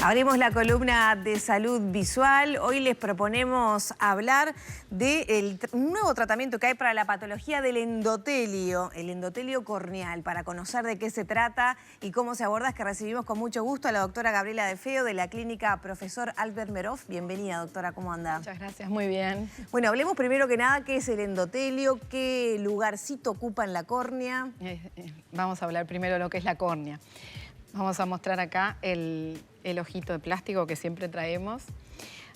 Abrimos la columna de salud visual. Hoy les proponemos hablar de un nuevo tratamiento que hay para la patología del endotelio, el endotelio corneal. Para conocer de qué se trata y cómo se aborda, es que recibimos con mucho gusto a la doctora Gabriela De Feo de la clínica Profesor Albert Meroff. Bienvenida, doctora, ¿cómo anda? Muchas gracias, muy bien. Bueno, hablemos primero que nada qué es el endotelio, qué lugarcito ocupa en la córnea. Vamos a hablar primero de lo que es la córnea. Vamos a mostrar acá el ojito de plástico que siempre traemos.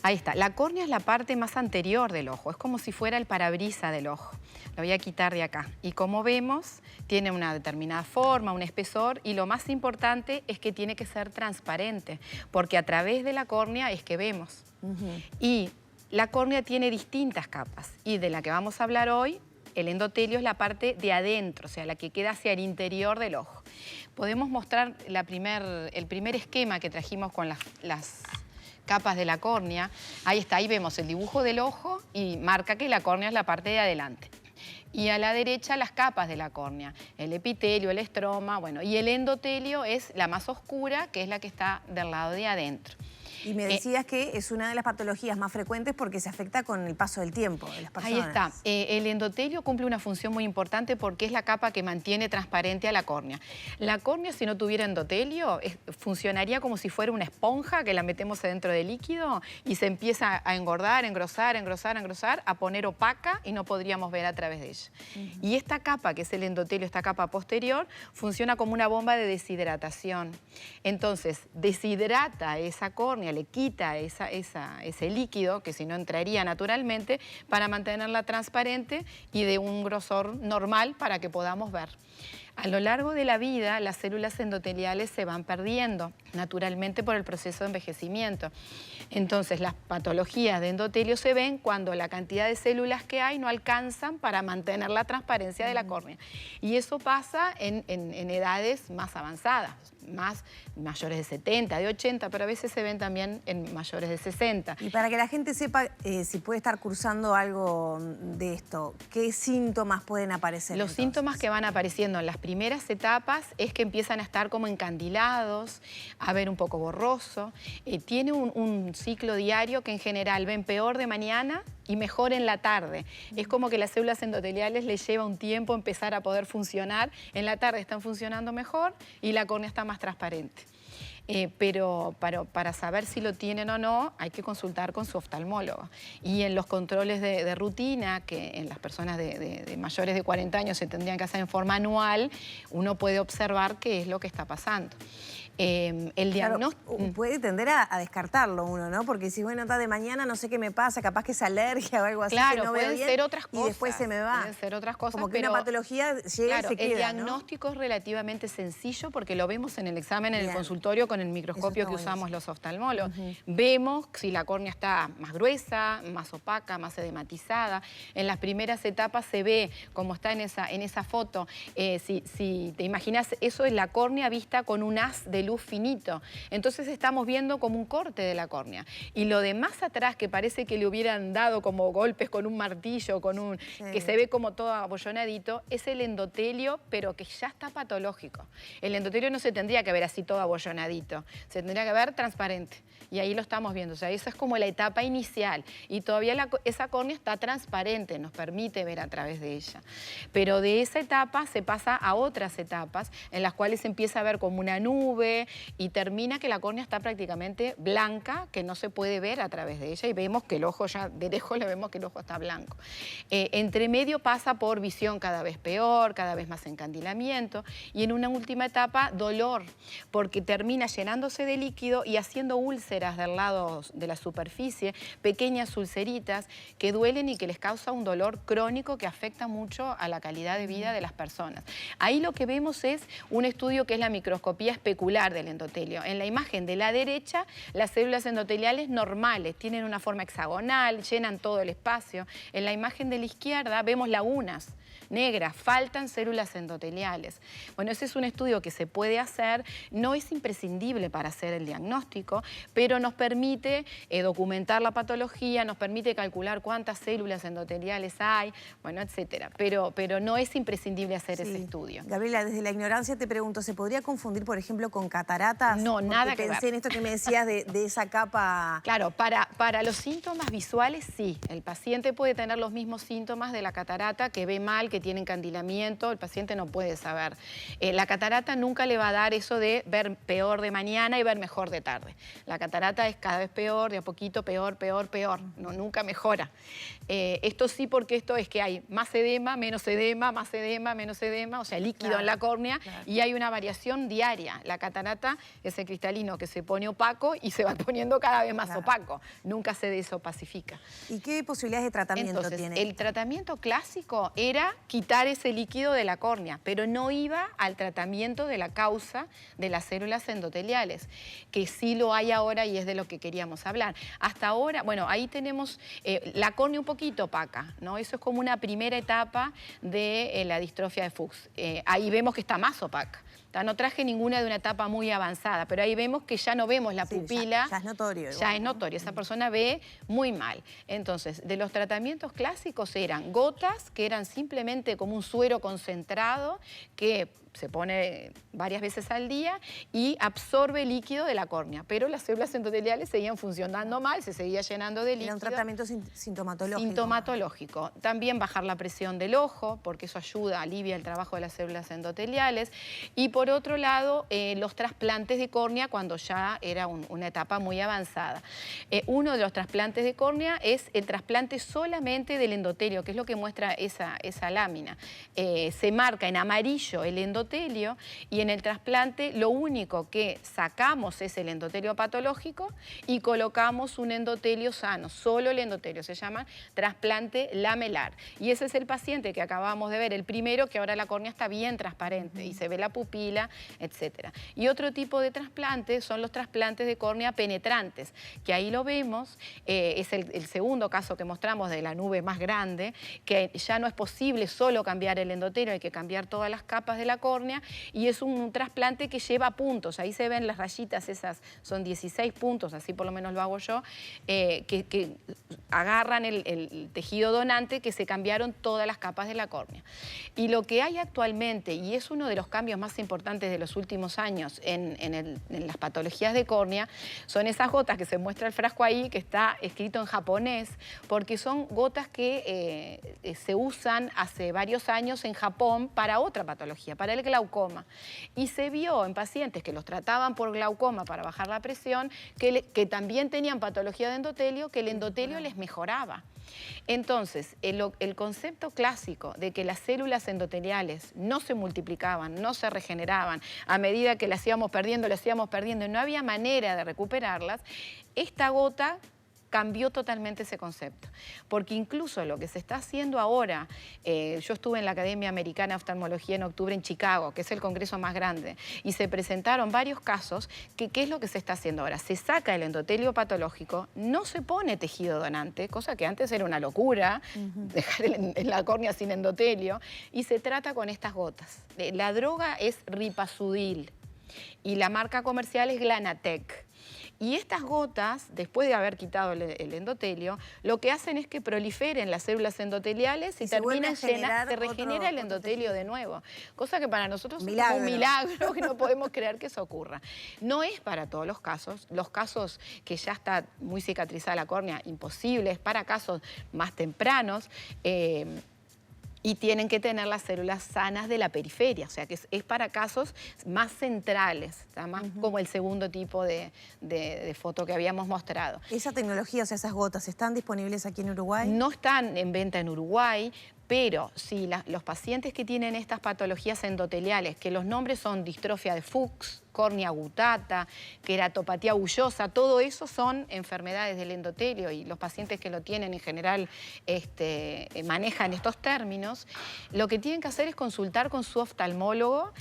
Ahí está. La córnea es la parte más anterior del ojo. Es como si fuera el parabrisa del ojo. Lo voy a quitar de acá. Y como vemos, tiene una determinada forma, un espesor. Y lo más importante es que tiene que ser transparente. Porque a través de la córnea es que vemos. Y la córnea tiene distintas capas. Y de la que vamos a hablar hoy, el endotelio es la parte de adentro, o sea, la que queda hacia el interior del ojo. Podemos mostrar el primer esquema que trajimos con las capas de la córnea. Ahí está, ahí vemos el dibujo del ojo y marca que la córnea es la parte de adelante. Y a la derecha las capas de la córnea, el epitelio, el estroma, bueno, y el endotelio es la más oscura, que es la que está del lado de adentro. Y me decías que es una de las patologías más frecuentes porque se afecta con el paso del tiempo de las personas. Ahí está. El endotelio cumple una función muy importante porque es la capa que mantiene transparente a la córnea. La córnea, si no tuviera endotelio, funcionaría como si fuera una esponja que la metemos adentro de líquido y se empieza a engordar, engrosar, a poner opaca y no podríamos ver a través de ella. Y esta capa, que es el endotelio, esta capa posterior, funciona como una bomba de deshidratación. Entonces, deshidrata esa córnea, le quita ese líquido, que si no entraría naturalmente, para mantenerla transparente y de un grosor normal para que podamos ver. A lo largo de la vida, las células endoteliales se van perdiendo naturalmente por el proceso de envejecimiento. Entonces, las patologías de endotelio se ven cuando la cantidad de células que hay no alcanzan para mantener la transparencia de la córnea. Y eso pasa en edades más avanzadas, mayores de 70, de 80, pero a veces se ven también en mayores de 60. Y para que la gente sepa si puede estar cursando algo de esto, ¿qué síntomas pueden aparecer? Los síntomas que van apareciendo en las primeras etapas es que empiezan a estar como encandilados, a ver un poco borroso. Tiene un ciclo diario que en general ven peor de mañana y mejor en la tarde. Es como que las células endoteliales les lleva un tiempo empezar a poder funcionar. En la tarde están funcionando mejor y la córnea está más transparente. Pero para saber si lo tienen o no, hay que consultar con su oftalmólogo. Y en los controles de rutina, que en las personas de mayores de 40 años se tendrían que hacer en forma anual, uno puede observar qué es lo que está pasando. El diagnóstico... Claro, puede tender a descartarlo uno, ¿no? Porque si bueno, está de mañana, no sé qué me pasa, capaz que es alergia o algo así. Claro, que no pueden veo bien, ser otras cosas. Y después se me va. Pueden ser otras cosas, como que pero una patología llega y se queda, el diagnóstico es relativamente sencillo porque lo vemos en el examen, en el consultorio, con el microscopio que usamos los oftalmólogos. Vemos si la córnea está más gruesa, más opaca, más edematizada. En las primeras etapas se ve, como está en esa foto, si te imaginas, eso es la córnea vista con un haz de luz finito. Entonces estamos viendo como un corte de la córnea. Y lo de más atrás, que parece que le hubieran dado como golpes con un martillo, que se ve como todo abollonadito, es el endotelio, pero que ya está patológico. El endotelio no se tendría que ver así todo abollonadito, se tendría que ver transparente. Y ahí lo estamos viendo. O sea, esa es como la etapa inicial. Y todavía esa córnea está transparente, nos permite ver a través de ella. Pero de esa etapa se pasa a otras etapas en las cuales se empieza a ver como una nube y termina que la córnea está prácticamente blanca, que no se puede ver a través de ella y vemos que el ojo ya, de lejos le vemos que el ojo está blanco. Entre medio pasa por visión cada vez peor, cada vez más encandilamiento y en una última etapa dolor, porque termina llenándose de líquido y haciendo úlceras del lado de la superficie, pequeñas ulceritas que duelen y que les causa un dolor crónico que afecta mucho a la calidad de vida de las personas. Ahí lo que vemos es un estudio que es la microscopía especular del endotelio. En la imagen de la derecha, las células endoteliales normales, tienen una forma hexagonal, llenan todo el espacio. En la imagen de la izquierda vemos lagunas negra, faltan células endoteliales. Bueno, ese es un estudio que se puede hacer, no es imprescindible para hacer el diagnóstico, pero nos permite documentar la patología, nos permite calcular cuántas células endoteliales hay, bueno, etcétera. Pero no es imprescindible hacer ese estudio. Gabriela, desde la ignorancia te pregunto, ¿se podría confundir, por ejemplo, con cataratas? No, nada que ver. Pensé en esto que me decías de esa capa... Claro, para los síntomas visuales sí. El paciente puede tener los mismos síntomas de la catarata, que ve mal, que tiene encandilamiento, el paciente no puede saber. La catarata nunca le va a dar eso de ver peor de mañana y ver mejor de tarde. La catarata es cada vez peor, de a poquito peor, peor, peor. No, nunca mejora. Esto sí, porque esto es que hay más edema, menos edema, más edema, menos edema, o sea, líquido en la córnea, y hay una variación diaria. La catarata es el cristalino que se pone opaco y se va poniendo cada vez más opaco. Nunca se desopacifica. ¿Y qué posibilidades de tratamiento tiene? El tratamiento clásico era quitar ese líquido de la córnea, pero no iba al tratamiento de la causa de las células endoteliales, que sí lo hay ahora y es de lo que queríamos hablar. Hasta ahora, bueno, ahí tenemos la córnea un poquito opaca, ¿no? Eso es como una primera etapa de la distrofia de Fuchs. Ahí vemos que está más opaca. No traje ninguna de una etapa muy avanzada, pero ahí vemos que ya no vemos la pupila. Ya es notorio. Ya es notorio, esa persona ve muy mal. Entonces, de los tratamientos clásicos eran gotas, que eran simplemente como un suero concentrado, que se pone varias veces al día y absorbe líquido de la córnea, pero las células endoteliales seguían funcionando mal, se seguía llenando de líquido. Era un tratamiento sintomatológico. Sintomatológico. También bajar la presión del ojo, porque eso ayuda, alivia el trabajo de las células endoteliales. Y por otro lado, los trasplantes de córnea cuando ya era una etapa muy avanzada. Uno de los trasplantes de córnea es el trasplante solamente del endotelio, que es lo que muestra esa lámina. Se marca en amarillo el endotelio y en el trasplante lo único que sacamos es el endotelio patológico y colocamos un endotelio sano, solo el endotelio, se llama trasplante lamelar. Y ese es el paciente que acabamos de ver, el primero, que ahora la córnea está bien transparente y se ve la pupila, etc. Y otro tipo de trasplantes son los trasplantes de córnea penetrantes, que ahí lo vemos, es el segundo caso que mostramos de la nube más grande, que ya no es posible solo cambiar el endotelio, hay que cambiar todas las capas de la córnea, y es un trasplante que lleva puntos. Ahí se ven las rayitas, esas son 16 puntos, así por lo menos lo hago yo, que agarran el tejido donante, que se cambiaron todas las capas de la córnea. Y lo que hay actualmente, y es uno de los cambios más importantes de los últimos años en las patologías de córnea, son esas gotas que se muestra el frasco ahí, que está escrito en japonés, porque son gotas que se usan hace varios años en Japón para otra patología, para el glaucoma. Y se vio en pacientes que los trataban por glaucoma para bajar la presión, que también tenían patología de endotelio, que el endotelio les mejoraba. Entonces, el concepto clásico de que las células endoteliales no se multiplicaban, no se regeneraban, a medida que las íbamos perdiendo y no había manera de recuperarlas, esta gota cambió totalmente ese concepto, porque incluso lo que se está haciendo ahora, yo estuve en la Academia Americana de Oftalmología en octubre en Chicago, que es el congreso más grande, y se presentaron varios casos que ¿qué es lo que se está haciendo ahora? Se saca el endotelio patológico, no se pone tejido donante, cosa que antes era una locura, dejar en la córnea sin endotelio, y se trata con estas gotas. La droga es Ripasudil y la marca comercial es Glanatec. Y estas gotas, después de haber quitado el endotelio, lo que hacen es que proliferen las células endoteliales y terminan llenas, se regenera el endotelio de nuevo. Cosa que para nosotros es un milagro que no podemos creer que eso ocurra. No es para todos los casos que ya está muy cicatrizada la córnea, imposible, es para casos más tempranos. Y tienen que tener las células sanas de la periferia, o sea que es para casos más centrales, más como el segundo tipo de foto que habíamos mostrado. ¿Esa tecnología, o sea, esas gotas, están disponibles aquí en Uruguay? No están en venta en Uruguay, pero si los pacientes que tienen estas patologías endoteliales, que los nombres son distrofia de Fuchs, córnea gutata, queratopatía bullosa, todo eso son enfermedades del endotelio y los pacientes que lo tienen en general manejan estos términos, lo que tienen que hacer es consultar con su oftalmólogo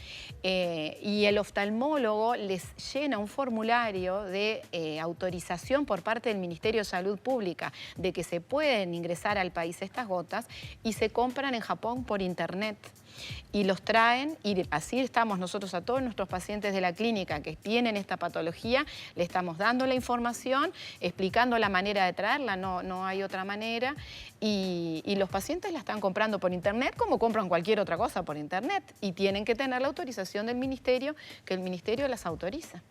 y el oftalmólogo les llena un formulario de autorización por parte del Ministerio de Salud Pública de que se pueden ingresar al país estas gotas y se compran en Japón por internet y los traen, y así estamos nosotros a todos nuestros pacientes de la clínica que tienen esta patología, le estamos dando la información, explicando la manera de traerla, no hay otra manera, y los pacientes la están comprando por internet como compran cualquier otra cosa por internet, y tienen que tener la autorización del ministerio, que el ministerio las autoriza.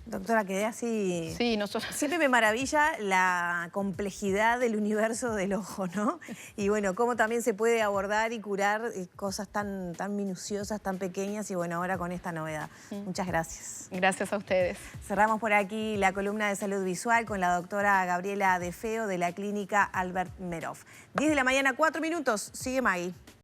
Doctora, quedé así... Sí, nosotros... Siempre me maravilla la complejidad del universo del ojo, ¿no? Y bueno, cómo también se puede abordar y curar cosas tan minuciosas, tan pequeñas, y bueno, ahora con esta novedad. Muchas gracias. Gracias a ustedes. Cerramos por aquí la columna de salud visual con la doctora Gabriela De Feo de la clínica Albert Meroff. 10 de la mañana, 4 minutos. Sigue Maggie.